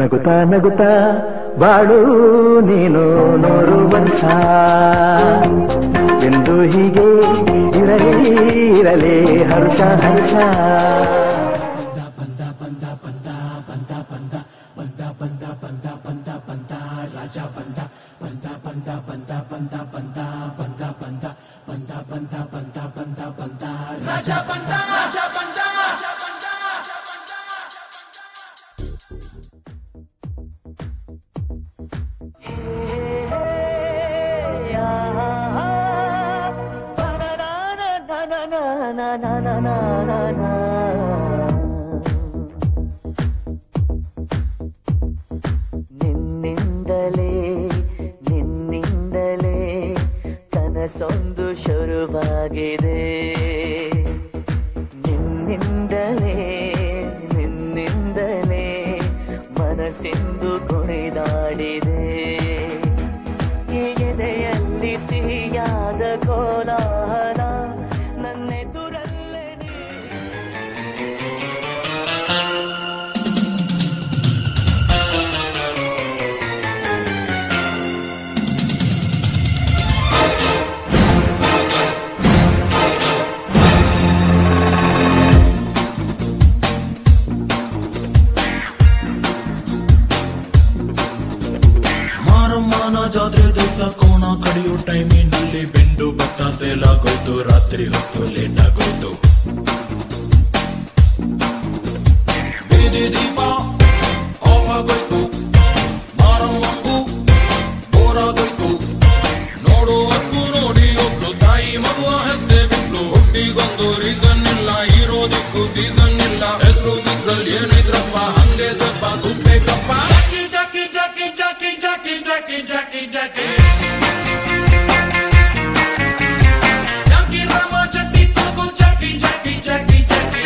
ನಗುತ್ತಾ ನಗುತ್ತಾ ಬಾಳು ನೀನು 100 ವರ್ಷ ಎಂದು ಹೀಗೆ ಇರಲಿ ಹರ್ಷ ಹರ್ಷ. ರಾಜ ಬಂದ ಬಂದ ಬಂದ ಬಂದ ಬಂದ ಬಂದ ಬಂದ ಬಂದ ಬಂದ ಬಂದ ಬಂದ ಬಂದ ಬಂದ ರಾಜ ಬಂದ ರಾಜ ಬಂದ ರಾಜ ಬಂದ ರಾಜ ಬಂದ. ನಿನ್ನಿಂದಲೇ ಕನಸೊಂದು ಶುರುವಾಗಿದೆ. ನಿನ್ನಿಂದಲೇ ಮನಸ್ಸೆಂದು ಕುಣಿದಾಡಿದೆ. ಎದೆಯಲ್ಲಿ ಸಿಹಿಯಾದ ಕೋಲಾಹಲ ನನ್ನೆದುರಲ್ಲೇ ಜಾತ್ರೆ ದಿವಸ ಕೋಣ ಕಡಿಯೋ ಟೈಮಿನಲ್ಲಿ ಬೆಂಡು ಭತ್ತ ಸೇಲಾಗೋಯ್ತು. ರಾತ್ರಿ ಹೊತ್ತು ಲೇಟ್ ಆಗೋಯ್ತು. ಬೀದಿ ದೀಪ ಆಫ್ ಆಗೋಯ್ತು. ಮಾರಮ್ಮಂಗೂ ಬೋರಾಗೋಯ್ತು. ನೋಡುವಕ್ಕೂ ನೋಡಿ ಒಬ್ಳು ತಾಯಿ ಮಗುವ ಹೆಜ್ಜೆ ಬಿಟ್ಲು. ಹುಟ್ಟಿಗೊಂದು ರೀಸನ್ ಇಲ್ಲ, ಇರೋದಕ್ಕೂ ಸೀಸನ್ ಇಲ್ಲ. ಹೆಸರು ದಿಕ್ರಲ್ಲಿ ಏನಿದ್ರಪ್ಪ ಹಂಗೆ ಸ್ವಲ್ಪ ದುಡ್ಬೇಕಪ್ಪ. ಜಾಕಿ ಜಾಕಿ ಜಾಕಿ ಜಾಕಿ ಜಾಕಿ ಜಾಕಿ ಜಾಕಿ ಜಾಕಿ ರಾಮ ಚಟ್ಟಿ ತಗೋ ಜಾಕಿ ಜಾಕಿ ಜಾಕಿ ಜಾಕಿ.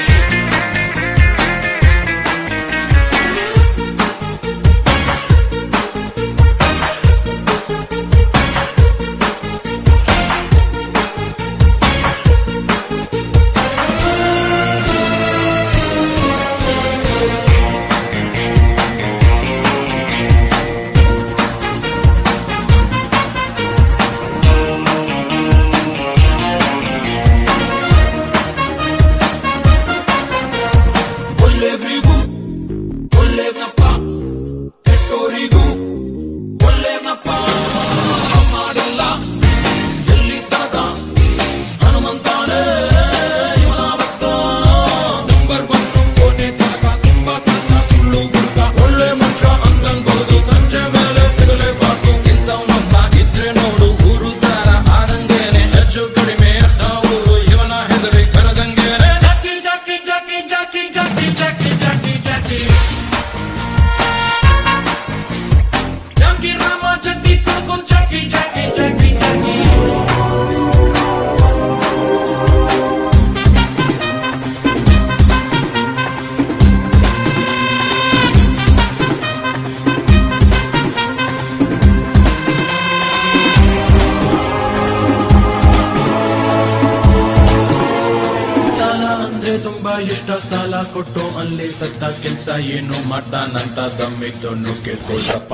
ತುಂಬಾ ಇಷ್ಟ ಸಾಲ ಕೊಟ್ಟು ಅಲ್ಲಿ ಸತ್ತಕ್ಕಿಂತ ಏನು ಮಾಡ್ತಾನಂತ ದಮ್ಮಿದ್ದನ್ನು ಕೇಳ್ಕೊಳ್ರಪ್ಪ.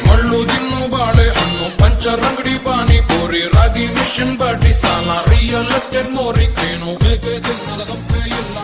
ಮಳ್ಳು ದಿನ್ನು ಬಾಳೆ ಹಣ್ಣು ಪಂಚರ್ ಅಂಗಡಿ ಪಾನಿಪುರಿ ರಾಗಿ ಮಿಷನ್ ಬಾಟಿ ಸಾಲ ರಿಯಲ್ ಎಸ್ಟೇಟ್ ಮೋರಿ ಏನು ಬೇಕೆ ತಿನ್ನದ ತಪ್ಪೇ ಇಲ್ಲ.